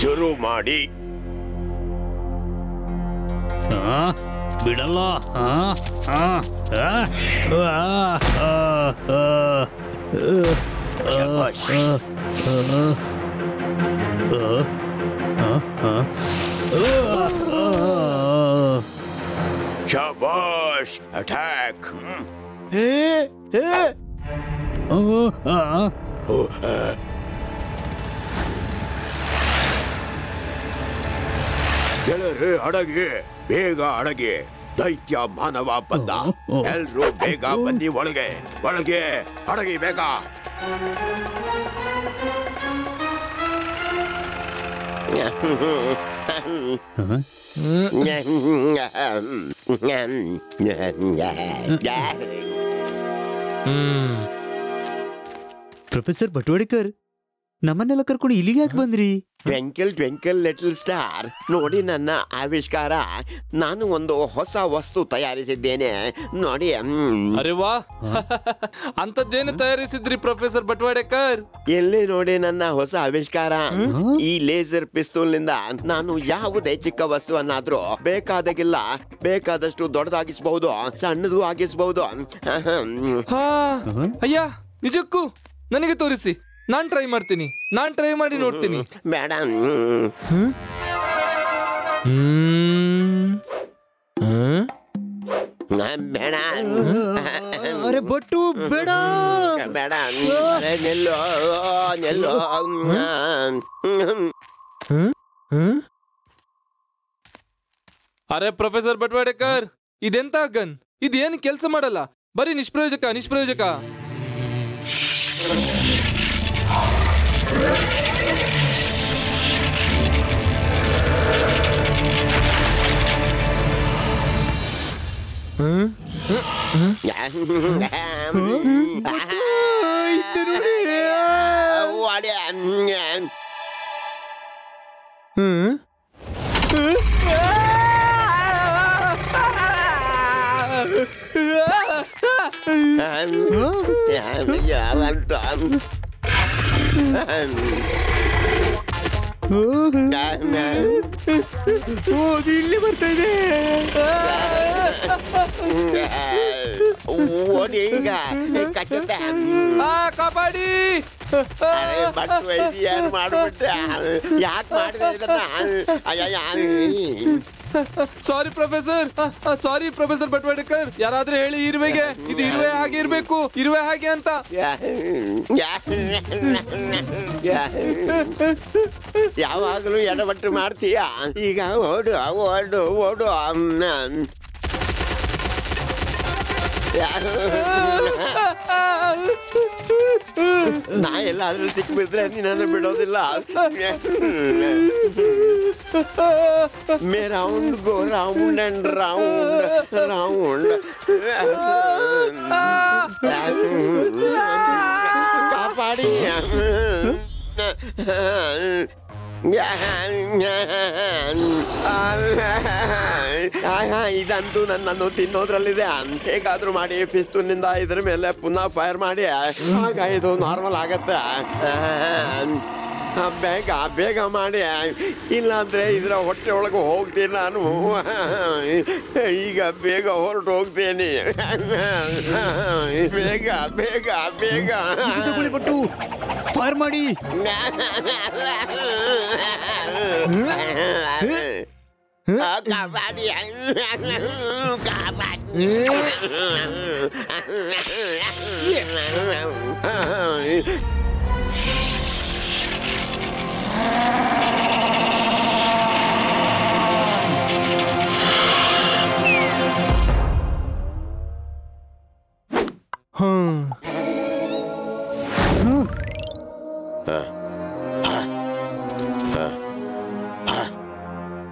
ಶುರು ಮಾಡಿ. ಬಿಡಲ್ಲ. ಶಾಬಾಷ್, ಅಟ್ಯಾಕ್. ಗೆಳರೆ ಅಡಗಿ, ಬೇಗ ಅಡಗಿ. ದೈತ್ಯ ಮಾನವ ಬಂದ. ಎಲ್ರೂ ಬೇಗ ಬನ್ನಿ ಒಳಗೆ. ಒಳಗೆ ಅಡಗಿ ಬೇಗ. ಪ್ರೊಫೆಸರ್ ಬಟ್ವಾಡಿಕರ್, ನಮ್ಮನ್ನೆಲ್ಲ ಕರ್ಕೊಂಡು ಇಲ್ಲಿಗೆ ಯಾಕೆ ಬಂದ್ರಿ? ಟ್ವಿಂಕಲ್ ಟ್ವಿಂಕಲ್ ಲಿಟಲ್ ಸ್ಟಾರ್, ನೋಡಿ ನನ್ನ ಆವಿಷ್ಕಾರ. ನಾನು ಒಂದು ಹೊಸ ವಸ್ತು ತಯಾರಿಸಿದ್ದೇನೆ ನೋಡಿ. ಅರೆ ವಾ, ಅಂತದ್ದೇನು ತಯಾರಿಸಿದ್ರಿ ಪ್ರೊಫೆಸರ್ ಬಟ್ವಾಡೇಕರ್? ಎಲ್ಲಿ ನೋಡಿ ನನ್ನ ಹೊಸ ಆವಿಷ್ಕಾರ. ಈ ಲೇಸರ್ ಪಿಸ್ತೂಲ್ ನಿಂದ ನಾನು ಯಾವುದೇ ಚಿಕ್ಕ ವಸ್ತುವನ್ನಾದ್ರೂ ಬೇಕಾದಾಗಿಲ್ಲ ಬೇಕಾದಷ್ಟು ದೊಡ್ಡದಾಗಿಸಬಹುದು, ಸಣ್ಣದು ಆಗಿಸಬಹುದು. ಅಯ್ಯ, ನಿಜಕ್ಕೂ ನನಗೆ ತೋರಿಸಿ, ನಾನ್ ಟ್ರೈ ಮಾಡ್ತೀನಿ. ನಾನ್ ಟ್ರೈ ಮಾಡಿ ನೋಡ್ತೀನಿ. ಬೇಡ. ಬೇಡ. ಅರೆ ಬಟ್ಟು ಬೇಡ ಬೇಡ. ನೆಲ್ಲೋ ನೆಲ್ಲೋ. ಅರೆ ಪ್ರೊಫೆಸರ್ ಬಟ್ವಾಡೇಕರ್, ಇದೆಂತ ಗನ್? ಇದೇನು ಕೆಲಸ ಮಾಡಲ್ಲ, ಬರೀ ನಿಷ್ಪ್ರಯೋಜಕ ನಿಷ್ಪ್ರಯೋಜಕ. ಇಲ್ಲಿ ಬರ್ತಾ ಇದೆ. ಓಡಿ ಈಗ ಕಚ್ಚುತ್ತೆ. ಕಾಪಾಡಿ. ಏನ್ ಮಾಡ್ಬಿಟ್ಟೆ? ಯಾಕೆ ಮಾಡಿದೆ ಇದನ್ನ? ಸಾರಿ ಪ್ರೊಫೆಸರ್, ಸಾರಿ ಪ್ರೊಫೆಸರ್ ಬಟ್ವಾಡೇಕರ್. ಯಾರಾದ್ರೂ ಹೇಳಿ ಇರುವೆಗೆ, ಇದು ಇರುವೆ ಹಾಗೆ ಇರ್ಬೇಕು, ಇರುವೆ ಹಾಗೆ ಅಂತ. ಯಾವಾಗಲೂ ಎಡವಟ್ಟು ಮಾಡ್ತೀಯ. ಈಗ ಓಡು ಓಡು ಓಡು. ನಾ ಎಲ್ಲಾದ್ರೂ ಸಿಕ್ಬಿದ್ರೆ ನಿನ್ನನ್ನು ಬಿಡೋದಿಲ್ಲ. May round go round and round round. ಕಾಪಾಡಿ. ಇದಂತೂ ನನ್ನನ್ನು ತಿನ್ನೋದ್ರಲ್ಲಿದೆ. ಹೇಗಾದ್ರೂ ಮಾಡಿ ಪಿಸ್ತೂಲ್ನಿಂದ ಇದ್ರ ಮೇಲೆ ಪುನಃ ಫೈರ್ ಮಾಡಿ, ಆಗ ಇದು ನಾರ್ಮಲ್ ಆಗತ್ತೆ. ಬೇಗ ಬೇಗ ಮಾಡಿ, ಇಲ್ಲಾಂದ್ರೆ ಇದರ ಹೊಟ್ಟೆ ಒಳಗೆ ಹೋಗ್ತೀನಿ ನಾನು. ಈಗ ಬೇಗ ಹೊರಟು ಹೋಗ್ತೇನೆ. ಬೇಗ ಬೇಗ ಬೇಗ ಬಟ್ಟು ಫೈರ್ ಮಾಡಿ. ಕಾಪಾಡಿ ಕಾಪಾಡಿ.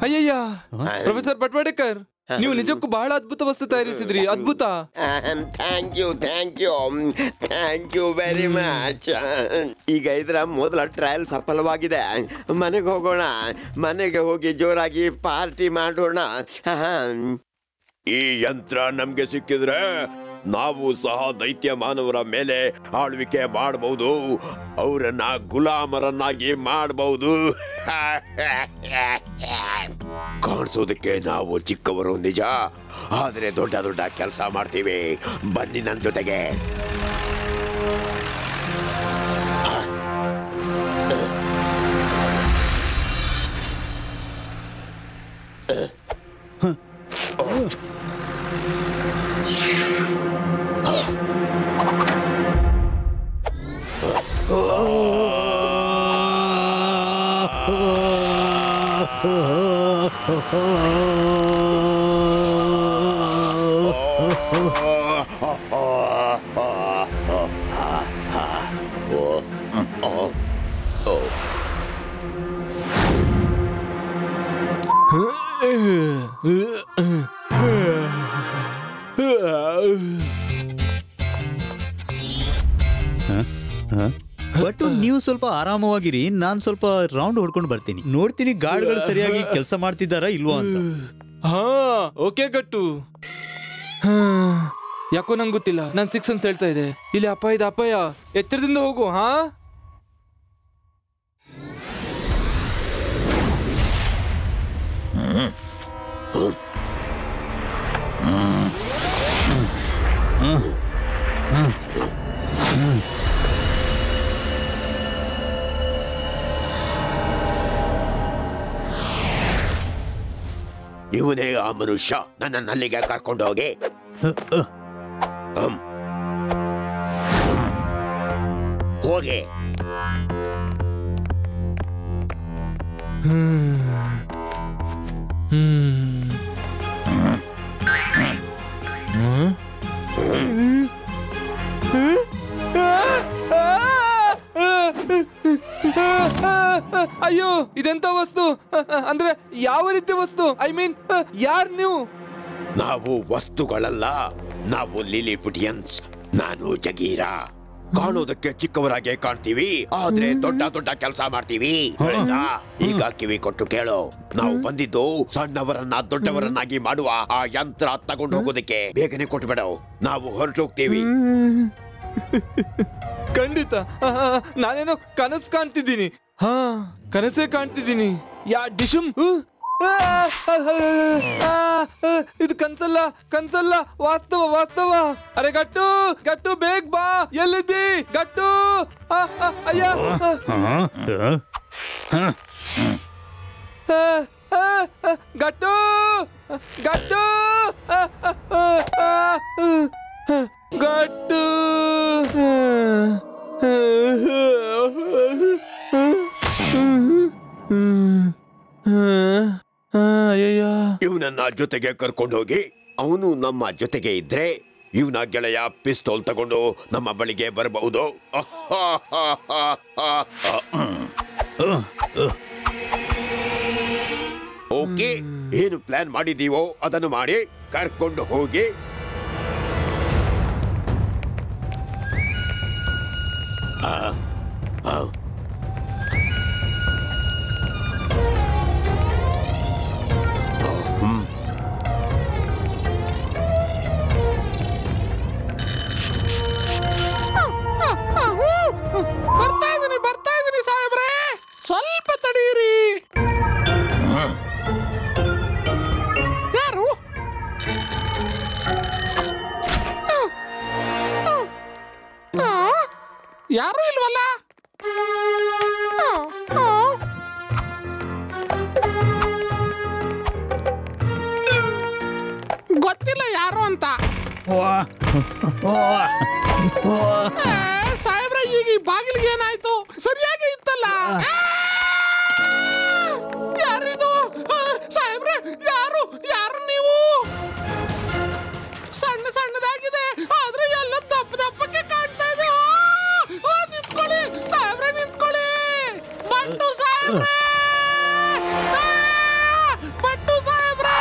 ಅಯ್ಯಯ್ಯ, ಪ್ರೊಫೆಸರ್ ಬಟ್ವಾಡೇಕರ್, ನೀವು ನಿಜಕ್ಕೂ ಬಹಳ ಅದ್ಭುತ ವಸ್ತು ತಯಾರಿಸಿದ್ರಿ. ಅದ್ಭುತ. Thank you thank you thank you very much. ಈಗ ಇದರ ಮೊದಲ ಟ್ರಯಲ್ ಸಫಲವಾಗಿದೆ. ಮನೆಗೆ ಹೋಗೋಣ. ಮನೆಗೆ ಹೋಗಿ ಜೋರಾಗಿ ಪಾರ್ಟಿ ಮಾಡೋಣ. ಈ ಯಂತ್ರ ನಮ್ಗೆ ಸಿಕ್ಕಿದ್ರೆ ನಾವು ಸಹ ದೈತ್ಯ ಮಾನವರ ಮೇಲೆ ಆಳ್ವಿಕೆ ಮಾಡಬಹುದು, ಅವರನ್ನ ಗುಲಾಮರನ್ನಾಗಿ ಮಾಡಬಹುದು. ಕಾಣಿಸೋದಕ್ಕೆ ನಾವು ಚಿಕ್ಕವರು ನಿಜ, ಆದ್ರೆ ದೊಡ್ಡ ದೊಡ್ಡ ಕೆಲಸ ಮಾಡ್ತೀವಿ. ಬನ್ನಿ ನನ್ನ ಜೊತೆಗೆ. ಬಟ್ ನೀವು ಸ್ವಲ್ಪ ಆರಾಮವಾಗಿರಿ, ನಾನು ಸ್ವಲ್ಪ ರೌಂಡ್ ಹೊಡ್ಕೊಂಡು ಬರ್ತೀನಿ. ನೋಡ್ತೀನಿ ಗಾರ್ಡ್ಗಳು ಸರಿಯಾಗಿ ಕೆಲಸ ಮಾಡ್ತಿದ್ದಾರಾ ಇಲ್ವಾ ಅಂತ. ಹಾ ಓಕೆ ಗಟ್ಟು. ಯಾಕೋ ನಂಗೆ ಗೊತ್ತಿಲ್ಲ, ನಾನು 6 ಅಂತ ಹೇಳ್ತಾ ಇದೆ. ಇಲ್ಲಿ ಅಪಾಯ ಎತ್ತರದಿಂದ ಹೋಗು. ಹಾ ಇವನೇ ಆ ಮನುಷ್ಯ, ನನ್ನನ್ನು ಅಲ್ಲಿಗೆ ಕರ್ಕೊಂಡು ಹೋಗಿ. ಹೋಗಿ. ಅಯ್ಯೋ, ಇದೆಂತ ವಸ್ತು? ಅಂದ್ರೆ ಯಾವ ರೀತಿ ವಸ್ತು? ಐ ಮೀನ್ ಯಾರ್ ನೀವು? ನಾವು ವಸ್ತುಗಳಲ್ಲ, ನಾವು ಲಿಲಿಪುಟಿಯನ್ಸ್. ನಾನು ಜಗೀರಾ. ಕಾಣೋದಕ್ಕೆ ಚಿಕ್ಕವರಾಗೆ ಕಾಣ್ತೀವಿ, ಆದ್ರೆ ದೊಡ್ಡ ದೊಡ್ಡ ಕೆಲಸ ಮಾಡ್ತೀವಿ. ಈಗ ಕಿವಿ ಕೊಟ್ಟು ಕೇಳೋ, ನಾವು ಬಂದಿದ್ದು ಸಣ್ಣವರನ್ನ ದೊಡ್ಡವರನ್ನಾಗಿ ಮಾಡುವ ಆ ಯಂತ್ರ ತಗೊಂಡು ಹೋಗೋದಕ್ಕೆ. ಬೇಗನೆ ಕೊಟ್ಬಿಡೋ, ನಾವು ಹೊರಟು ಹೋಗ್ತೀವಿ. ಖಂಡಿತ. ನಾನೇನೋ ಕನಸು ಕಾಣ್ತಿದ್ದೀನಿ. ಹಾ, ಕನಸೇ ಕಾಣ್ತಿದ್ದೀನಿ. ಯಾ ಡಿಶುಮ್. ಇದು ಕನ್ಸಲ್ಲ, ವಾಸ್ತವ. ಅರೆ ಗಟ್ಟು ಬೇಗ ಬಾ. ಎಲ್ಲಿದ್ದಿ ಗಟ್ಟು? ಅಯ್ಯ, ಗಟ್ಟು ಗಟ್ಟು ಇವನನ್ನ ಜೊತೆಗೆ ಕರ್ಕೊಂಡು ಹೋಗಿ. ಅವನು ನಮ್ಮ ಜೊತೆಗೆ ಇದ್ರೆ ಇವನ ಗೆಳೆಯ ಪಿಸ್ತೂಲ್ ತಗೊಂಡು ನಮ್ಮ ಬಳಿಗೆ ಬರಬಹುದು. ಓಕೆ, ಏನು ಪ್ಲಾನ್ ಮಾಡಿದೀವೋ ಅದನ್ನು ಮಾಡಿ ಕರ್ಕೊಂಡು ಹೋಗಿ. ಬರ್ತಾ ಇದೀನಿ ಸಾಹೇಬ್ರೆ, ಸ್ವಲ್ಪ ತಡೀರಿ. ಯಾರು? ಯಾರು ಇಲ್ವಲ್ಲ? ಗೊತ್ತಿಲ್ಲ ಯಾರು ಅಂತ. ಸಾಹೇಬ್ರೆ, ಈಗ ಈ ಬಾಗಿಲಿಗೆ ಏನಾಯ್ತು? ಸರಿಯಾಗಿ ಇತ್ತಲ್ಲ. ಯಾರಿದು ಸಾಹೇಬ್ರೆ? ಯಾರು ನೀವು? ಸಣ್ಣದಾಗಿದೆ, ಆದ್ರೆ ಎಲ್ಲ ದಪ್ಪಕ್ಕೆ ಕಾಣ್ತಾ ಇದೆ. ನಿಂತ್ಕೊಳ್ಳಿ ಸಾಹೇಬ್ರೆ, ನಿಂತ್ಕೊಳ್ಳಿ. ಬಟ್ಟು ಸಾಹೇಬ್ರೆ, ಬಟ್ಟು ಸಾಹೇಬ್ರೆ.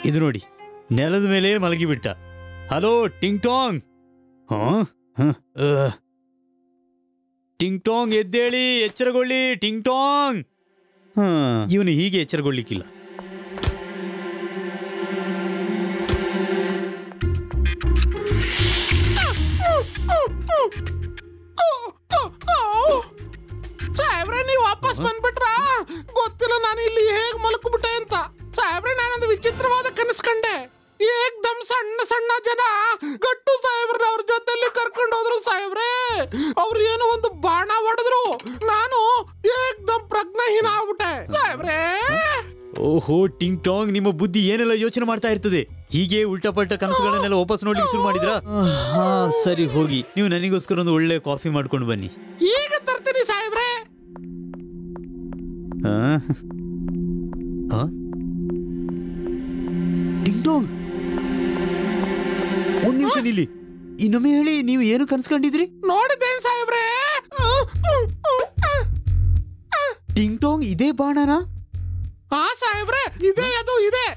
ಇದು ನೋಡಿ, ನೆಲದ ಮೇಲೆ ಮಲಗಿಬಿಟ್ಟ. ಹಲೋ ಟಿಂಗ್ ಟಾಂಗ್. ಟಿಂಗ್ ಟಾಂಗ್ ಎದ್ದೇಳಿ, ಎಚ್ಚರಗೊಳ್ಳಿ ಟಿಂಗ್ ಟಾಂಗ್. ಇವನು ಹೀಗೆ ಎಚ್ಚರಗೊಳ್ಳಿಕ್ಕಿಲ್ಲ. ಸಾಹೇಬ್ರೆ, ನೀವು ವಾಪಸ್ ಬಂದ್ಬಿಟ್ರಾ? ಗೊತ್ತಿಲ್ಲ ನಾನು ಇಲ್ಲಿ ಹೇಗ್ ಮಲ್ಕೊಬಿಟ್ಟೆ ಅಂತ. ಸಾಹೇಬ್ರೆ, ನಾನೊಂದು ವಿಚಿತ್ರವಾದ ಕನಸು ಕಂಡೆ. ಏಕ್ದಮ್ ಸಣ್ಣ ಸಣ್ಣ ಜನ ಗಟ್ಟು ಸಾಹೇಬ್ರ ಅವ್ರ ಜೊತೆಲಿ ಕರ್ಕೊಂಡು ಹೋದ್ರು ಸಾಹೇಬ್ರೆ. ಅವ್ರು ಏನೋ ಒಂದು ಬಾಣ ಹೊಡೆದ್ರು. ನಾನು ಏಕ್ದಮ್ ಪ್ರಜ್ಞಾಹೀನ ಆಗ್ಬಿಟ್ಟೆ ಸಾಹೇಬ್ರೆ. ಓಹೋ ಟಿಂಗ್ ಟಾಂಗ್, ನಿಮ್ಮ ಬುದ್ಧಿ ಏನೆಲ್ಲ ಯೋಚನೆ ಮಾಡ್ತಾ ಇರ್ತದೆ. ಹೀಗೆ ಉಲ್ಟಾ ಪಲ್ಟಾ ಕನಸುಗಳನ್ನೆಲ್ಲ ವಾಪಸ್ ನೋಡ್ಲಿಕ್ಕೆ ಶುರು ಮಾಡಿದ್ರಾ? ಹಾ ಸರಿ, ಹೋಗಿ ನೀವು ನನಗೋಸ್ಕರ ಒಂದು ಒಳ್ಳೆ ಕಾಫಿ ಮಾಡ್ಕೊಂಡು ಬನ್ನಿ. ಈಗ ತರ್ತೀನಿ ಸಾಹೇಬ್ರೆ. ಟಿಂಗ್ ಟಾಂಗ್, ಒಂದ್ ನಿಮಿಷ ನಿಲ್ಲಿ. ಇನ್ನೊಮ್ಮೆ ಹೇಳಿ, ನೀವು ಏನು ಕನ್ಸ್ಕೊಂಡಿದ್ರಿ? ನೋಡಿದ್ದೇನ್ ಸಾಹೇಬ್ರೆ. ಟಿಂಗ್ ಟಾಂಗ್, ಇದೇ ಬಾಣನಾ? ಹಾ ಸಾಹೇಬ್ರೆ, ಇದೆ, ಅದು ಇದೆ.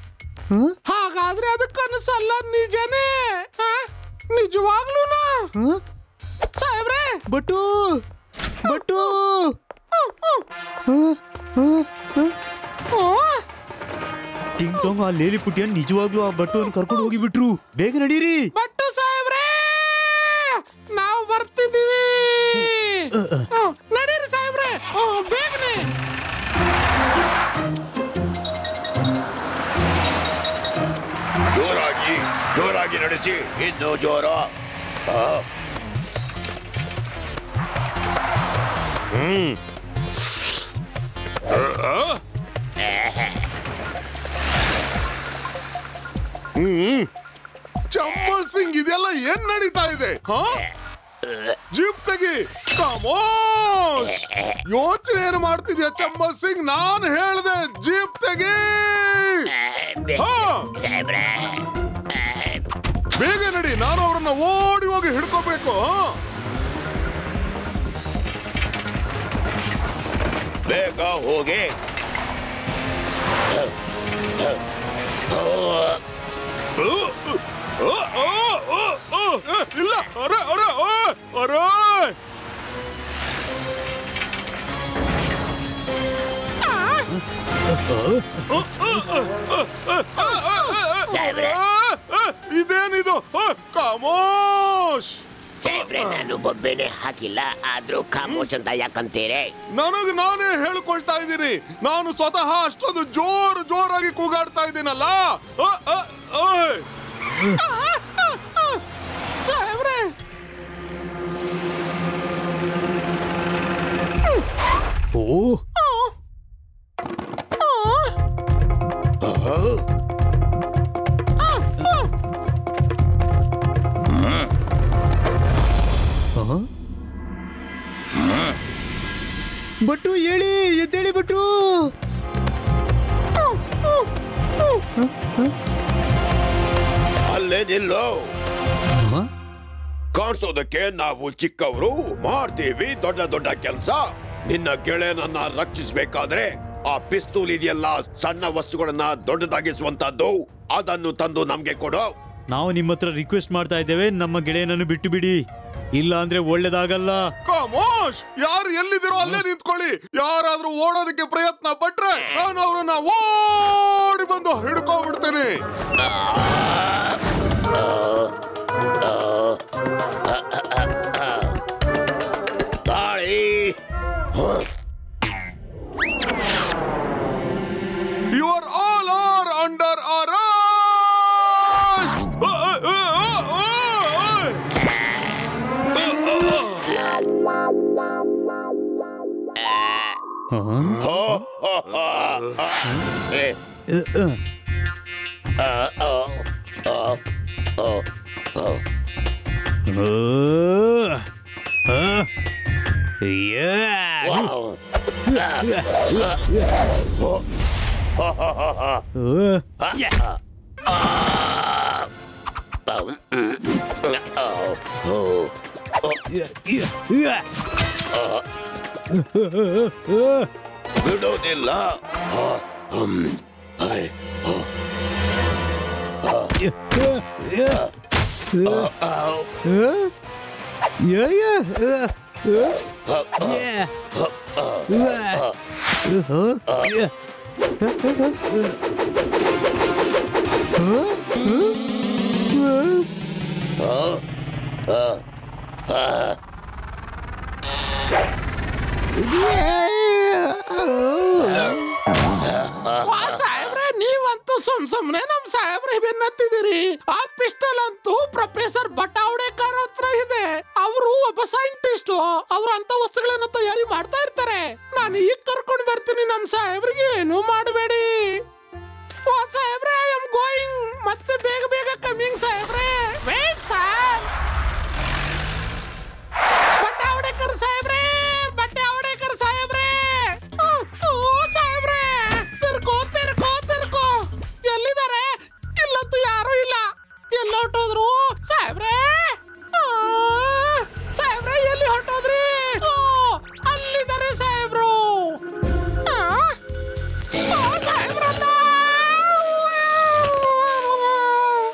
ಹಾಗಾದ್ರೆ ಅದು ಕನಸಲ್ಲ, ನಿಜನೇ. ನಿಜವಾಗ್ಲೂನಾ ಸಾಹೇಬ್ರೆ? ಬಟ್ಟು ಬಟ್ಟು ಟಿಂಗ್ ಟಾಂಗ್, ಆ ಲೇಲಿ ಪುಟ್ಟಿಯನ್ನು ನಿಜವಾಗ್ಲೂ ಆ ಬಟ್ಟುವನ್ನು ಕರ್ಕೊಂಡು ಹೋಗಿಬಿಟ್ರು. ಬೇಗ ನಡೀರಿ. ಬಟ್ಟು ಸಾಹೇಬ್ರೆ, ನಾವು ಬರ್ತಿದ್ದೀವಿ. ನಡೀರಿ ಸಾಹೇಬ್ರೆ, ಬೇಗನೆ. ಜೋರಾಗಿ ಜೋರಾಗಿ ನಡೆಸಿ, ಇನ್ನು ಜೋರ. ಚಂಬಲ್ ಸಿಂಗ್, ಇದೆಲ್ಲ ಏನ್ ನಡೀತಾ ಇದೆ? ಜೀಪ್ ತೆಗಿ. ಕಮೋಶ್, ಯೋಚನೆ ಏನು ಮಾಡ್ತಿದ್ಯಾ ಚಂಬಲ್ ಸಿಂಗ್? ನಾನು ಹೇಳ್ದೆ ಜೀಪ್ ತೆಗಿ. ಬೇಗ ನಡಿ, ನಾನು ಅವ್ರನ್ನ ಓಡಿ ಹೋಗಿ ಹಿಡ್ಕೋಬೇಕು. ಬೇಗ ಹೋಗಿ. ಇಲ್ಲ, ಅರೆ ಅರೆ ಅರೆ, ಇದೇನಿದು? ಕಾಮೋಶ್ ಸಾಹೇಬ್ರೆ, ನಾನು ಬೊಬ್ಬೆನೆ ಹಾಕಿಲ್ಲ, ಆದ್ರೂ ಖಾಮೋಶ್ ಅಂತ ಯಾಕಂತೀರಿ? ನನಗೆ ನಾನೇ ಹೇಳ್ಕೊಳ್ತಾ ಇದ್ದೀನಿ. ನಾನು ಸ್ವತಃ ಅಷ್ಟೊಂದು ಜೋರಾಗಿ ಕೂಗಾಡ್ತಾ ಇದ್ದೀನಲ್ಲ. ಸಾಹೇಬ್ರೆ, ಬಟ್ಟು ಹೇಳಿ, ಎದ್ದೇಳಿ ಬಟ್ಟು. ಅಲ್ಲೇ ನಿಲ್ಲೋ. ಕಾಣಿಸೋದಕ್ಕೆ ನಾವು ಚಿಕ್ಕವರು ಮಾಡ್ತೀವಿ ದೊಡ್ಡ ದೊಡ್ಡ ಕೆಲಸ. ನಿನ್ನ ಗೆಳೆಯನನ್ನ ರಕ್ಷಿಸಬೇಕಾದ್ರೆ ಆ ಪಿಸ್ತೂಲ್ ಇದೆಯಲ್ಲ, ಸಣ್ಣ ವಸ್ತುಗಳನ್ನ ದೊಡ್ಡದಾಗಿಸುವಂತದ್ದು, ಅದನ್ನು ತಂದು ನಮ್ಗೆ ಕೊಡು. ನಾವು ನಿಮ್ಮ ಹತ್ರ ರಿಕ್ವೆಸ್ಟ್ ಮಾಡ್ತಾ ಇದ್ದೇವೆ, ನಮ್ಮ ಗೆಳೆಯನನ್ನು ಬಿಟ್ಟು ಬಿಡಿ, ಇಲ್ಲ ಅಂದ್ರೆ ಒಳ್ಳೇದಾಗಲ್ಲ. ಕಾಮೋಶ್, ಯಾರು ಎಲ್ಲಿದ್ದೀರೋ ಅಲ್ಲೇ ನಿಂತ್ಕೊಳ್ಳಿ. ಯಾರಾದ್ರೂ ಓಡೋದಕ್ಕೆ ಪ್ರಯತ್ನ ಪಟ್ರೆ ನಾನು ಅವ್ರನ್ನ ಓಡಿ ಬಂದು ಹಿಡ್ಕೊಂಡ್ಬಿಡ್ತೇನೆ. You are all are under arrest. ಬಿಡೋದಿಲ್ಲ. ಸಾಹೇಬ್ರೆ, ನೀವಂತೂ ಸುಮ್ನೆ ನಮ್ ಸಾಹೇಬ್ರೆ ಬೆನ್ನತ್ತಿದಿರಿ. ಆ ಪಿಸ್ಟಲ್ ಅಂತೂ ಪ್ರೊಫೆಸರ್ ಬಟಾವಡೇಕರ್ ಹತ್ರ ಇದೆ. ಅವರು ಒಬ್ಬ ಸೈಂಟಿಸ್ಟ್. ಅವ್ರು ಅಂತ ವಸ್ತುಗಳನ್ನ ತಯಾರಿ ಮಾಡ್ತಾ ಇರ್ತಾರೆ. ನಾನು ಈಗ ಕರ್ಕೊಂಡು ಬರ್ತೀನಿ. ನಮ್ ಸಾಹೇಬ್ರಿಗೆ ಏನು ಮಾಡಬೇಡಿ. ಓ ಸಾಹೇಬ್ರೆ, ಐ ಆಮ್ ಗೋಯಿಂಗ್. ಮತ್ತೆ ಬೇಗ ಬೇಗ ಕಮಿಂಗ್ ಸಾಹೇಬ್ರೆ. Wait sir. ಬಟಾವಡೇಕರ್ ಸಾಹೇಬ್ರೆ, ಬಟಾವಡೇಕರ್ ಸಾಹೇಬ್ರೆ. ಓ ಸಾಹೇಬ್ರೆ, ತಿರ್ಕೋ ತಿರ್ಕೋ ತಿರ್ಕೋ. ಎಲ್ಲಿದ್ದಾರೆ? ಇಲ್ಲಂತೂ ಯಾರು ಇಲ್ಲ. ಎಲ್ಲ ಹೊಟ್ಟೋದ್ರು ಸಾಹೇಬ್ರೆ. ಸಾಹೇಬ್ರೆ, ಎಲ್ಲಿ ಹೊಟ್ಟೋದ್ರಿ? ಅಲ್ಲಿದ್ದಾರೆ ಸಾಹೇಬ್ರು. ಸಾಹೇಬ್ರಲ್ಲ,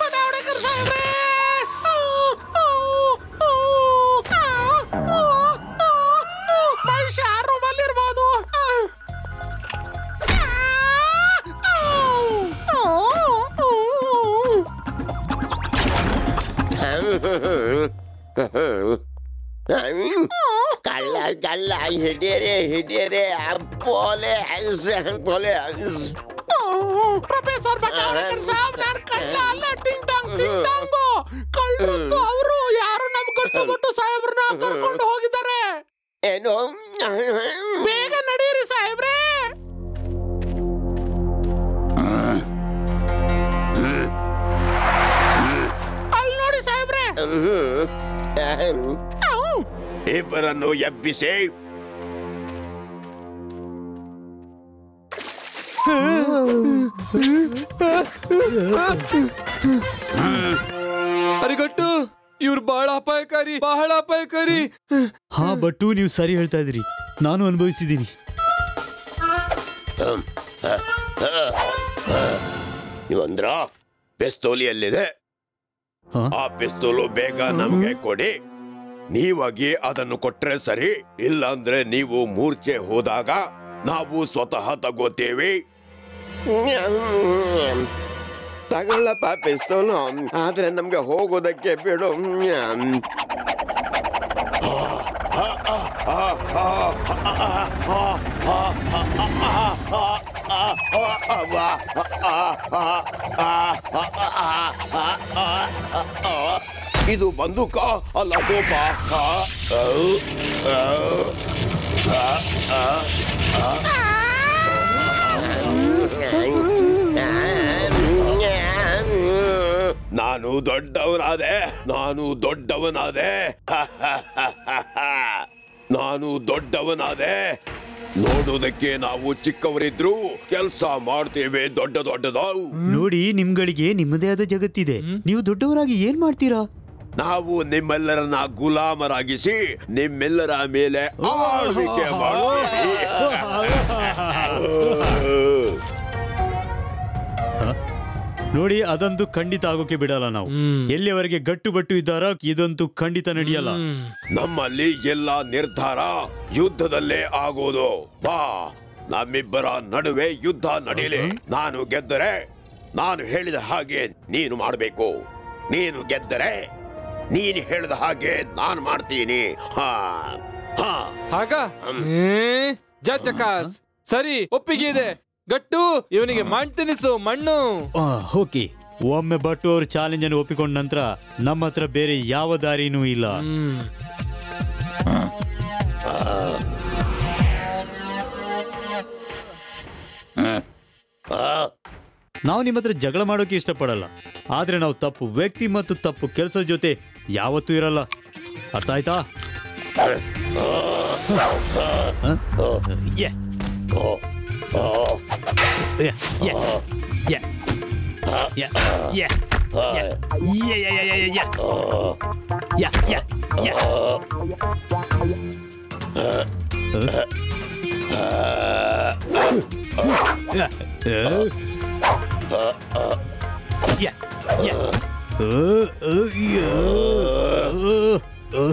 ಬಟಾವಡೇಕರ್ ಸಾಹೇಬ್ರೆ. ಭವಿಷ್ಯ ಆ ರೂಮಲ್ಲಿ ಇರ್ಬೋದು. ಕಳ್ಳ ಕಳ್ಳ ಹಿಡಿಯರೆ ಪೋಲೆ ಪೋಲೆ. ಪ್ರೊಫೆಸರ್ ಬಟಾವಡೇಕರ್ ಸಾಹೇಬ್, ನಾನು ಕಳ್ಳ ಅಲ್ಲ. ಟಿಂಗ್ ಟಾಂಗ್ ಟಿಂಗ್ ಟಾಂಗು. ಕಳ್ಳರಂತೂ ಅವರು ಯಾರು ನಮ್ ಗಟ್ಟು ಸಾಹೇಬ್ರನ್ನ ಕರ್ಕೊಂಡು ಹೋಗಿದ್ದಾರೆ. ಏನು? ಬೇಗ ನಡೀರಿ ಸಾಹೇಬ್ರೆ. ಅಲ್ಲಿ ನೋಡಿ ಸಾಹೇಬ್ರೆ. ಇಬ್ಬರನ್ನು ಎಬ್ಬಿಸಿ. ಅರಿಗಟ್ಟು, ಇವ್ರು ಬಹಳ ಅಪಾಯಕಾರಿ, ಬಹಳ ಅಪಾಯಕಾರಿ. ಹಾ ಬಟ್ಟು, ನೀವು ಸರಿ ಹೇಳ್ತಾ ಇದ್ರಿ. ನಾನು ಅನುಭವಿಸಿದ್ದೀನಿ. ನೀವಂದ್ರ ಪಿಸ್ತೂಲಿಯಲ್ಲಿದೆ. ಆ ಪಿಸ್ತೂಲು ಬೇಗ ನಮ್ಗೆ ಕೊಡಿ. ನೀವಾಗಿ ಅದನ್ನು ಕೊಟ್ರೆ ಸರಿ. ಇಲ್ಲಾಂದ್ರೆ ನೀವು ಮೂರ್ಛೆ ಹೋದಾಗ ನಾವು ಸ್ವತಃ ತಗೋತೇವೆ. ತಗೊಳ್ಳಪ್ಪ ಪಿಸ್ತೂಲು, ಆದ್ರೆ ನಮ್ಗೆ ಹೋಗೋದಕ್ಕೆ ಬಿಡು. ಇದು ಬಂದೂಕ ಅಲ್ಲ, ಕೋಪ. ನಾನು ದೊಡ್ಡವನಾದೆ, ನಾನು ದೊಡ್ಡವನಾದೆ, ನಾನು ದೊಡ್ಡವನಾದೆ. ನೋಡೋದಕ್ಕೆ ನಾವು ಚಿಕ್ಕವರಿದ್ರು ಕೆಲಸ ಮಾಡ್ತೇವೆ ದೊಡ್ಡ ದೊಡ್ಡದಾವು. ನೋಡಿ, ನಿಮ್ಗಳಿಗೆ ನಿಮ್ಮದೇ ಆದ ಜಗತ್ತಿದೆ. ನೀವು ದೊಡ್ಡವರಾಗಿ ಏನ್ ಮಾಡ್ತೀರಾ? ನಾವು ನಿಮ್ಮೆಲ್ಲರನ್ನ ಗುಲಾಮರಾಗಿಸಿ ನಿಮ್ಮೆಲ್ಲರ ಮೇಲೆ ಆಳ್ವಿಕೆ ಮಾಡ್ತೀವಿ. ನೋಡಿ, ಅದಂತೂ ಖಂಡಿತ ಆಗೋಕೆ ಬಿಡಲ್ಲ ನಾವು. ಎಲ್ಲಿಯವರೆಗೆ ಗಟ್ಟು ಬಟ್ಟು ಇದ್ದಾರೋ ಇದಂತೂ ಖಂಡಿತ ನಡೆಯಲ್ಲ. ನಮ್ಮಲ್ಲಿ ಎಲ್ಲ ನಿರ್ಧಾರ ಯುದ್ಧದಲ್ಲೇ ಆಗೋದು. ಬಾ, ನಮ್ಮಿಬ್ಬರ ನಡುವೆ ಯುದ್ಧ ನಡೀಲಿ. ನಾನು ಗೆದ್ದರೆ ನಾನು ಹೇಳಿದ ಹಾಗೆ ನೀನು ಮಾಡಬೇಕು. ನೀನು ಗೆದ್ದರೆ ನೀನು ಹೇಳಿದ ಹಾಗೆ ನಾನು ಮಾಡ್ತೀನಿ. ಹಾಗ ಜಕಾಸ್. ಸರಿ, ಒಪ್ಪಿಗೆ ಇದೆ. ಗಟ್ಟು, ಇವನಿಗೆ ಮಣ್ಣು ತಿನ್ನಿಸು, ಮಣ್ಣು. ಓಕೆ, ಒಮ್ಮೆ ಬಟ್ಟು ಅವರು ಚಾಲೆಂಜ್ ಅನ್ನು ಒಪ್ಪಿಕೊಂಡ ನಂತರ ನಮ್ಮ ಹತ್ರ ಬೇರೆ ಯಾವ ದಾರಿನೂ ಇಲ್ಲ. ನಾವು ನಿಮ್ಮ ಹತ್ರ ಜಗಳ ಮಾಡೋಕೆ ಇಷ್ಟಪಡಲ್ಲ. ಆದ್ರೆ ನಾವು ತಪ್ಪು ವ್ಯಕ್ತಿ ಮತ್ತು ತಪ್ಪು ಕೆಲಸದ ಜೊತೆ ಯಾವತ್ತೂ ಇರಲ್ಲ. ಅರ್ಥ ಆಯ್ತಾ?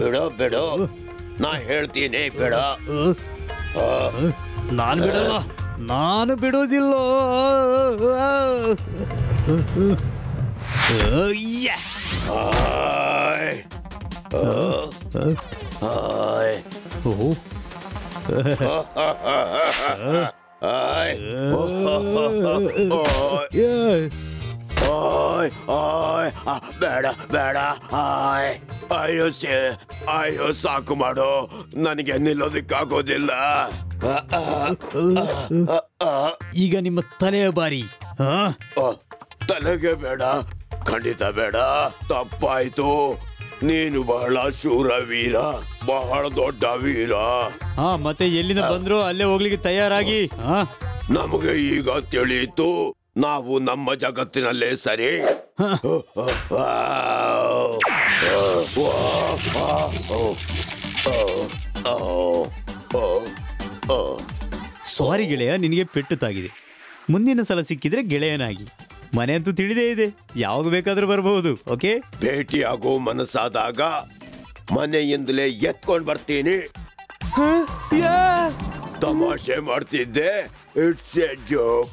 ಬಿಡೋ ಬಿಡೋ, ನಾ ಹೇಳ್ತೀನಿ ಬಿಡ. ನಾನು ಬಿಡಲ್ಲ, ನಾನು ಬಿಡೋದಿಲ್ಲ. ಬೇಡ ಬೇಡ. ಅಯ್ಯೋ ಸಾಕು ಮಾಡು, ನನಗೆ ನಿಲ್ಲೋದಕ್ಕಾಗೋದಿಲ್ಲ. ಈಗ ನಿಮ್ಮ ತಲೆಯ ಬಾರಿ. ತಲೆಗೆ ಬೇಡ, ಖಂಡಿತ ಬೇಡ. ತಪ್ಪಾಯ್ತು. ನೀನು ಬಹಳ ಶೂರ ವೀರ, ಬಹಳ ದೊಡ್ಡ ವೀರ. ಮತ್ತೆ ಎಲ್ಲಿಂದ ಬಂದ್ರು ಅಲ್ಲೇ ಹೋಗ್ಲಿಕ್ಕೆ ತಯಾರಾಗಿ. ನಮಗೆ ಈಗ ತಿಳಿಯಿತು, ನಾವು ನಮ್ಮ ಜಗತ್ತಿನಲ್ಲೇ ಸರಿ. ಸಾರಿ ಗೆಳೆಯ, ನಿನಗೆ ಪೆಟ್ಟು ತಾಗಿದೆ. ಮುಂದಿನ ಸಲ ಸಿಕ್ಕಿದ್ರೆ ಗೆಳೆಯನಾಗಿ. ಮನೆ ಅಂತೂ ತಿಳಿದೇ ಇದೆ, ಯಾವಾಗ ಬೇಕಾದ್ರೂ ಬರಬಹುದು. ಓಕೆ, ಭೇಟಿಯಾಗೋ ಮನಸ್ಸಾದಾಗ ಮನೆಯಿಂದಲೇ ಎತ್ಕೊಂಡ್ ಬರ್ತೀನಿ. ತಮಾಷೆ ಮಾಡ್ತಿದ್ದೆ. It's A joke.